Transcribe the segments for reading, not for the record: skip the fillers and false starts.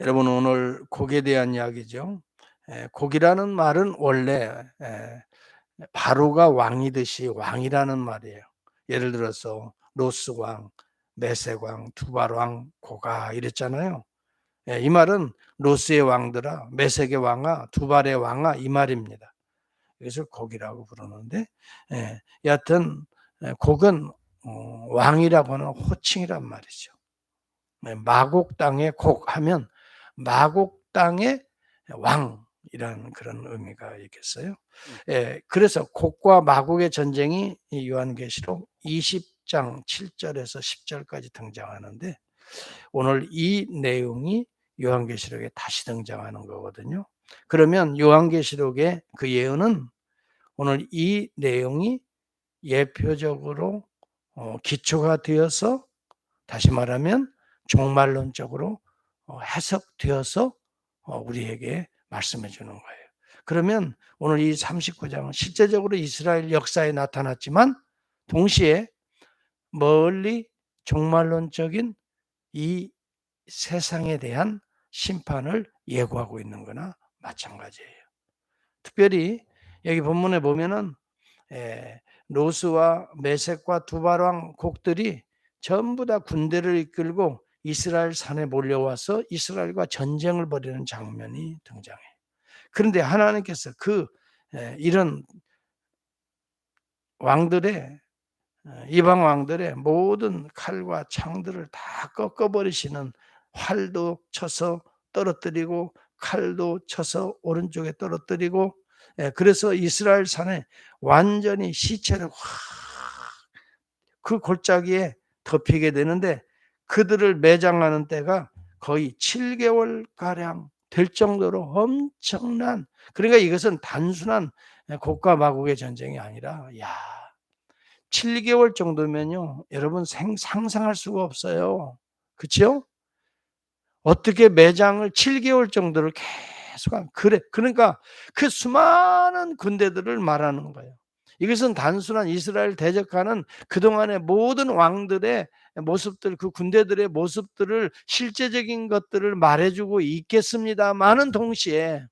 여러분 오늘 곡에 대한 이야기죠. 곡이라는 말은 원래 바로가 왕이듯이 왕이라는 말이에요. 예를 들어서 로스 왕, 메색 왕, 두발 왕, 고가 이랬잖아요. 이 말은 로스의 왕들아, 메색의 왕아, 두발의 왕아 이 말입니다. 그래서 곡이라고 부르는데 여하튼 곡은 왕이라고 하는 호칭이란 말이죠. 마곡 땅의 곡 하면 마곡 땅의 왕이라는 그런 의미가 있겠어요. 그래서 곡과 마곡의 전쟁이 이 요한계시록 20장 7절에서 10절까지 등장하는데 오늘 이 내용이 요한계시록에 다시 등장하는 거거든요. 그러면 요한계시록의 그 예언은 오늘 이 내용이 예표적으로 기초가 되어서 다시 말하면 종말론적으로 해석되어서 우리에게 말씀해 주는 거예요. 그러면 오늘 이 39장은 실제적으로 이스라엘 역사에 나타났지만 동시에 멀리 종말론적인 이 세상에 대한 심판을 예고하고 있는 거나 마찬가지예요. 특별히 여기 본문에 보면은 로스와 메섹과 두발왕 곡들이 전부 다 군대를 이끌고 이스라엘 산에 몰려와서 이스라엘과 전쟁을 벌이는 장면이 등장해요. 그런데 하나님께서 이런 왕들의 이방 왕들의 모든 칼과 창들을 다 꺾어버리시는 활도 쳐서 떨어뜨리고 칼도 쳐서 오른쪽에 떨어뜨리고 그래서 이스라엘 산에 완전히 시체를 그 골짜기에 덮이게 되는데 그들을 매장하는 때가 거의 7개월가량 될 정도로 엄청난 그러니까 이것은 단순한 곡과 마곡의 전쟁이 아니라 7개월 정도면요. 여러분 상상할 수가 없어요. 그렇죠? 어떻게 매장을 7개월 정도를 계속 그러니까 그 수많은 군대들을 말하는 거예요. 이것은 단순한 이스라엘 대적하는 그동안의 모든 왕들의 모습들 그 군대들의 모습들을 실제적인 것들을 말해 주고 있겠습니다마는 동시에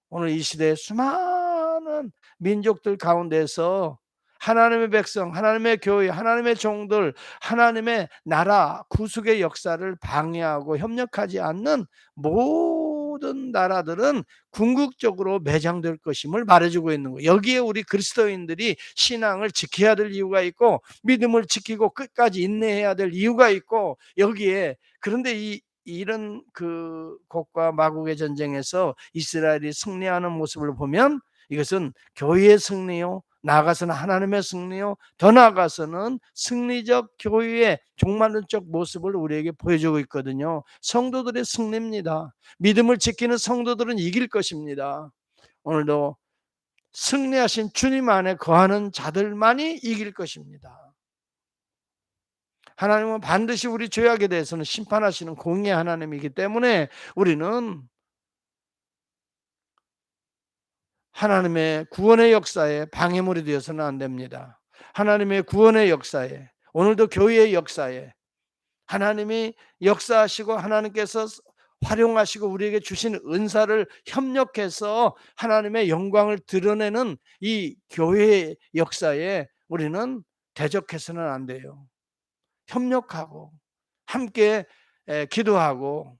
오늘 이 시대의 수많은 민족들 가운데서 하나님의 백성, 하나님의 교회, 하나님의 종들, 하나님의 나라 구속의 역사를 방해하고 협력하지 않는 모든 나라들은 궁극적으로 매장될 것임을 말해주고 있는 거예요. 여기에 우리 그리스도인들이 신앙을 지켜야 될 이유가 있고 믿음을 지키고 끝까지 인내해야 될 이유가 있고 여기에 그런데 이런 그 곡과 마곡의 전쟁에서 이스라엘이 승리하는 모습을 보면 이것은 교회의 승리요, 나아가서는 하나님의 승리요, 더 나아가서는 승리적 교회의 종말론적 모습을 우리에게 보여주고 있거든요. 성도들의 승리입니다. 믿음을 지키는 성도들은 이길 것입니다. 오늘도 승리하신 주님 안에 거하는 자들만이 이길 것입니다. 하나님은 반드시 우리 죄악에 대해서는 심판하시는 공의의 하나님이기 때문에 우리는 하나님의 구원의 역사에 방해물이 되어서는 안 됩니다. 하나님의 구원의 역사에 오늘도 교회의 역사에 하나님이 역사하시고 하나님께서 활용하시고 우리에게 주신 은사를 협력해서 하나님의 영광을 드러내는 이 교회의 역사에 우리는 대적해서는 안 돼요. 협력하고 함께 기도하고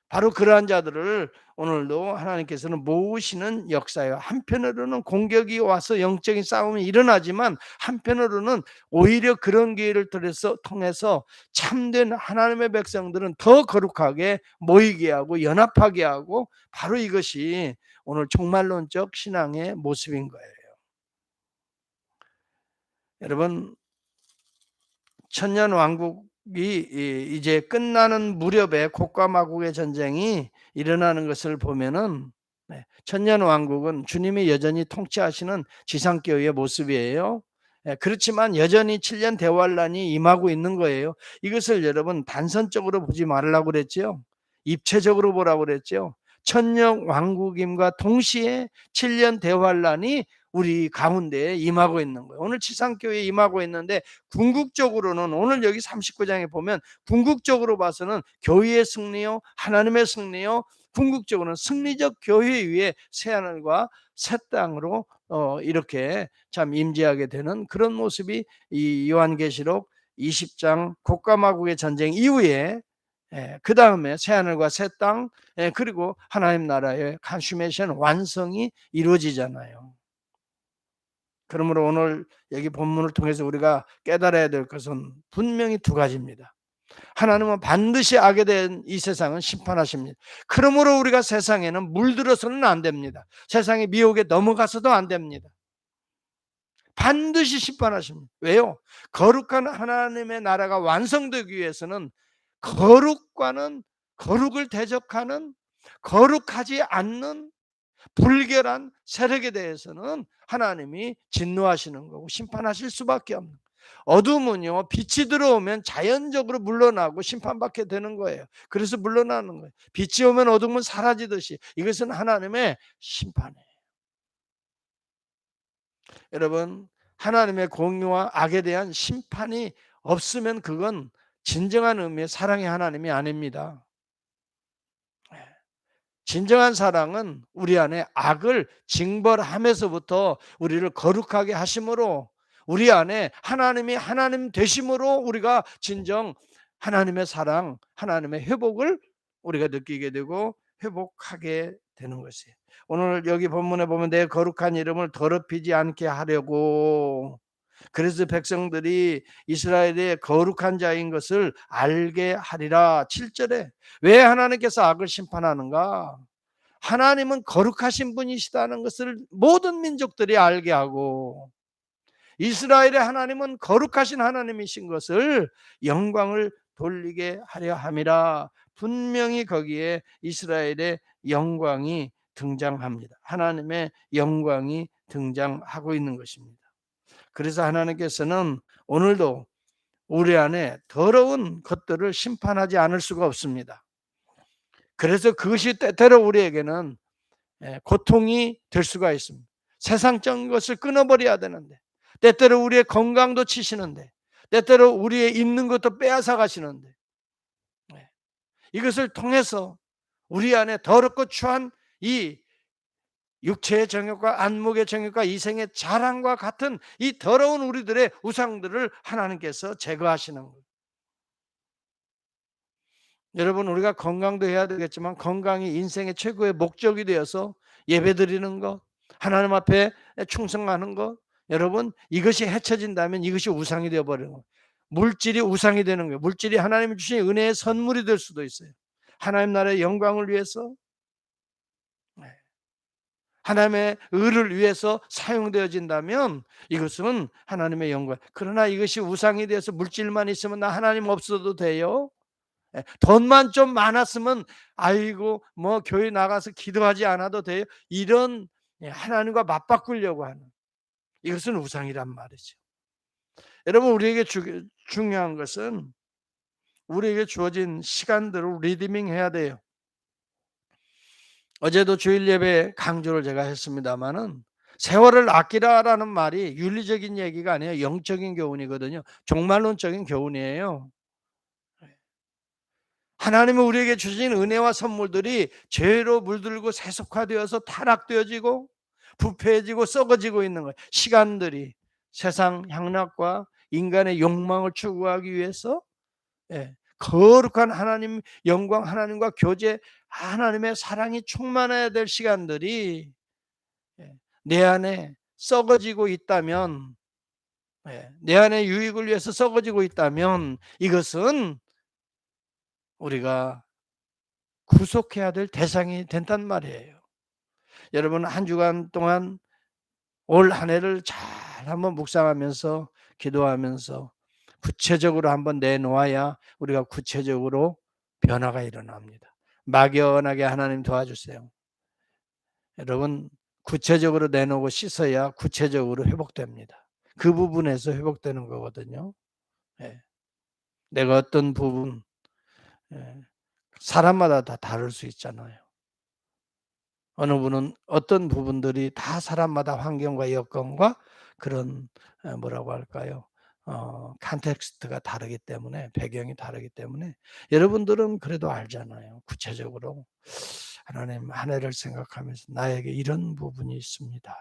바로 그러한 자들을 오늘도 하나님께서는 모으시는 역사예요. 한편으로는 공격이 와서 영적인 싸움이 일어나지만 한편으로는 오히려 그런 기회를 통해서 참된 하나님의 백성들은 더 거룩하게 모이게 하고 연합하게 하고 바로 이것이 오늘 종말론적 신앙의 모습인 거예요. 여러분 천년 왕국이 이제 끝나는 무렵에 곡과 마곡의 전쟁이 일어나는 것을 보면은 천년 왕국은 주님이 여전히 통치하시는 지상교회의 모습이에요. 그렇지만 여전히 7년 대환란이 임하고 있는 거예요. 이것을 여러분 단선적으로 보지 말라고 그랬죠. 입체적으로 보라고 그랬죠. 천년 왕국임과 동시에 7년 대환란이 우리 가운데에 임하고 있는 거예요. 오늘 지상교회에 임하고 있는데 궁극적으로는 오늘 여기 39장에 보면 궁극적으로 봐서는 교회의 승리요, 하나님의 승리요, 궁극적으로는 승리적 교회 위에 새하늘과 새 땅으로 이렇게 참 임재하게 되는 그런 모습이 이 요한계시록 20장 곡가마국의 전쟁 이후에 그 다음에 새하늘과 새 땅, 그리고 하나님 나라의 컨슈메이션 완성이 이루어지잖아요. 그러므로 오늘 여기 본문을 통해서 우리가 깨달아야 될 것은 분명히 두 가지입니다. 하나님은 반드시 악에 대한 이 세상은 심판하십니다. 그러므로 우리가 세상에는 물들어서는 안 됩니다. 세상의 미혹에 넘어가서도 안 됩니다. 반드시 심판하십니다. 왜요? 거룩한 하나님의 나라가 완성되기 위해서는 거룩과는 거룩을 대적하는 거룩하지 않는 불결한 세력에 대해서는 하나님이 진노하시는 거고 심판하실 수밖에 없는 거예요. 어둠은요, 빛이 들어오면 자연적으로 물러나고 심판받게 되는 거예요. 그래서 물러나는 거예요. 빛이 오면 어둠은 사라지듯이 이것은 하나님의 심판이에요. 여러분, 하나님의 공의와 악에 대한 심판이 없으면 그건 진정한 의미의 사랑의 하나님이 아닙니다. 진정한 사랑은 우리 안에 악을 징벌함에서부터 우리를 거룩하게 하심으로 우리 안에 하나님이 하나님 되심으로 우리가 진정 하나님의 사랑, 하나님의 회복을 우리가 느끼게 되고 회복하게 되는 것이에요. 오늘 여기 본문에 보면 내 거룩한 이름을 더럽히지 않게 하려고, 그래서 백성들이 이스라엘의 거룩한 자인 것을 알게 하리라. 7절에 왜 하나님께서 악을 심판하는가? 하나님은 거룩하신 분이시다는 것을 모든 민족들이 알게 하고 이스라엘의 하나님은 거룩하신 하나님이신 것을 영광을 돌리게 하려 함이라. 분명히 거기에 이스라엘의 영광이 등장합니다. 하나님의 영광이 등장하고 있는 것입니다. 그래서 하나님께서는 오늘도 우리 안에 더러운 것들을 심판하지 않을 수가 없습니다. 그래서 그것이 때때로 우리에게는 고통이 될 수가 있습니다. 세상적인 것을 끊어버려야 되는데, 때때로 우리의 건강도 치시는데, 때때로 우리의 있는 것도 빼앗아 가시는데, 이것을 통해서 우리 안에 더럽고 추한 이 육체의 정욕과 안목의 정욕과 이생의 자랑과 같은 이 더러운 우리들의 우상들을 하나님께서 제거하시는 거예요. 여러분, 우리가 건강도 해야 되겠지만 건강이 인생의 최고의 목적이 되어서 예배드리는 것, 하나님 앞에 충성하는 것, 여러분 이것이 헤쳐진다면 이것이 우상이 되어버리는 거예요. 물질이 우상이 되는 거예요. 물질이 하나님이 주신 은혜의 선물이 될 수도 있어요. 하나님 나라의 영광을 위해서, 하나님의 의를 위해서 사용되어진다면 이것은 하나님의 영광. 그러나 이것이 우상이 되어서 물질만 있으면 나 하나님 없어도 돼요. 돈만 좀 많았으면 아이고 뭐 교회 나가서 기도하지 않아도 돼요. 이런 하나님과 맞바꾸려고 하는, 이것은 우상이란 말이죠. 여러분, 우리에게 중요한 것은 우리에게 주어진 시간대로 리디밍 해야 돼요. 어제도 주일 예배 강조를 제가 했습니다마는 세월을 아끼라라는 말이 윤리적인 얘기가 아니에요. 영적인 교훈이거든요. 종말론적인 교훈이에요. 하나님은 우리에게 주신 은혜와 선물들이 죄로 물들고 세속화되어서 타락되어지고 부패해지고 썩어지고 있는 거예요. 시간들이 세상 향락과 인간의 욕망을 추구하기 위해서 거룩한 하나님 영광, 하나님과 교제, 하나님의 사랑이 충만해야 될 시간들이 내 안에 썩어지고 있다면, 내 안에 유익을 위해서 썩어지고 있다면 이것은 우리가 구속해야 될 대상이 된단 말이에요. 여러분, 한 주간 동안 올 한 해를 잘 한번 묵상하면서 기도하면서 구체적으로 한번 내놓아야 우리가 구체적으로 변화가 일어납니다. 막연하게 하나님 도와주세요. 여러분, 구체적으로 내놓고 씻어야 구체적으로 회복됩니다. 그 부분에서 회복되는 거거든요. 내가 어떤 부분, 사람마다 다 다를 수 있잖아요. 어느 분은 어떤 부분들이 다 사람마다 환경과 여건과 그런 뭐라고 할까요? 컨텍스트가 다르기 때문에 배경이 다르기 때문에 여러분들은 그래도 알잖아요. 구체적으로 하나님 한 해를 생각하면서 나에게 이런 부분이 있습니다.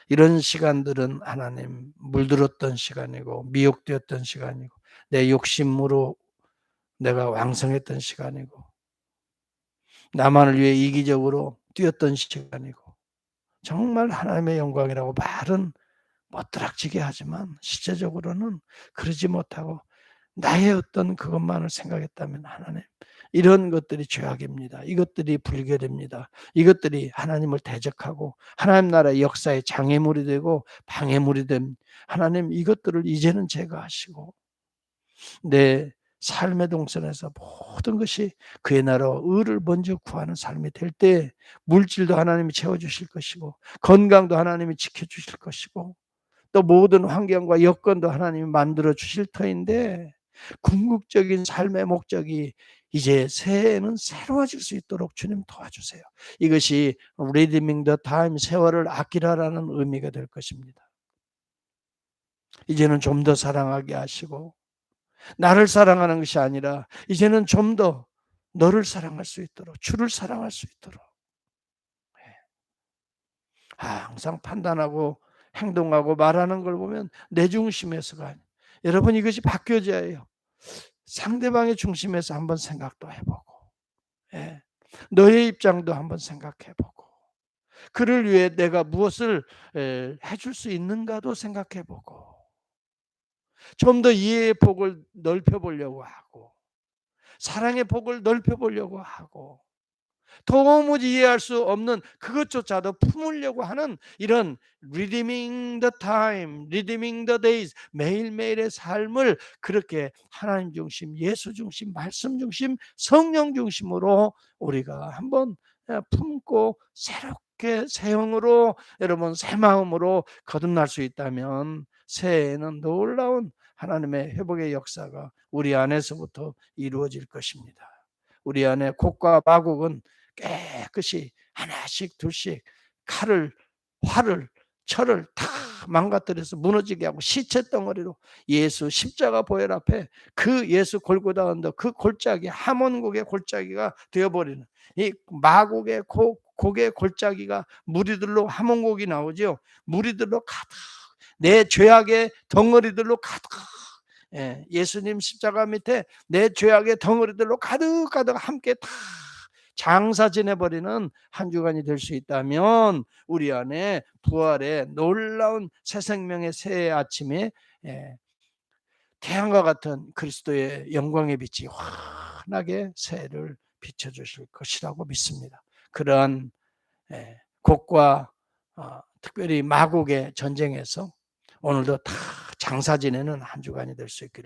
이런 시간들은 하나님 물들었던 시간이고 미혹되었던 시간이고 내 욕심으로 내가 왕성했던 시간이고 나만을 위해 이기적으로 뛰었던 시간이고 정말 하나님의 영광이라고 말은 멋들어지게 하지만 실제적으로는 그러지 못하고 나의 어떤 그것만을 생각했다면 하나님 이런 것들이 죄악입니다. 이것들이 불결입니다. 이것들이 하나님을 대적하고 하나님 나라의 역사의 장애물이 되고 방해물이 된 하나님 이것들을 이제는 제거하시고 내 삶의 동선에서 모든 것이 그의 나라 의를 먼저 구하는 삶이 될 때 물질도 하나님이 채워주실 것이고 건강도 하나님이 지켜주실 것이고 또 모든 환경과 여건도 하나님이 만들어 주실 터인데 궁극적인 삶의 목적이 이제 새해에는 새로워질 수 있도록 주님 도와주세요. 이것이 redeeming the time, 세월을 아끼라라는 의미가 될 것입니다. 이제는 좀 더 사랑하게 하시고 나를 사랑하는 것이 아니라 이제는 좀 더 너를 사랑할 수 있도록 주를 사랑할 수 있도록 항상 판단하고 행동하고 말하는 걸 보면 내 중심에서가 아니에요. 여러분 이것이 바뀌어져야 해요. 상대방의 중심에서 한번 생각도 해보고 예. 너의 입장도 한번 생각해보고 그를 위해 내가 무엇을 해줄 수 있는가도 생각해보고 좀 더 이해의 폭을 넓혀보려고 하고 사랑의 폭을 넓혀보려고 하고 도무지 이해할 수 없는 그것조차도 품으려고 하는 이런 redeeming the time, redeeming the days 매일매일의 삶을 그렇게 하나님 중심, 예수 중심, 말씀 중심, 성령 중심으로 우리가 한번 품고 새롭게 새 영으로 여러분 새 마음으로 거듭날 수 있다면 새해에는 놀라운 하나님의 회복의 역사가 우리 안에서부터 이루어질 것입니다. 우리 안에 곡과 마곡은 깨끗이 하나씩 둘씩 칼을 활을 철을 다 망가뜨려서 무너지게 하고 시체 덩어리로 예수 십자가 보혈 앞에 그 예수 골고다 언덕 그 골짜기 하몬곡의 골짜기가 되어버리는 이 마곡의 곡의 골짜기가 무리들로 하몬곡이 나오죠. 무리들로 가득 내 죄악의 덩어리들로 가득 예수님 십자가 밑에 내 죄악의 덩어리들로 가득가득 함께 다 장사 지내버리는 한 주간이 될 수 있다면 우리 안에 부활의 놀라운 새 생명의 새 아침에 태양과 같은 그리스도의 영광의 빛이 환하게 새해를 비춰주실 것이라고 믿습니다. 그러한 곡과 특별히 마곡의 전쟁에서 오늘도 다 장사 지내는 한 주간이 될 수 있기를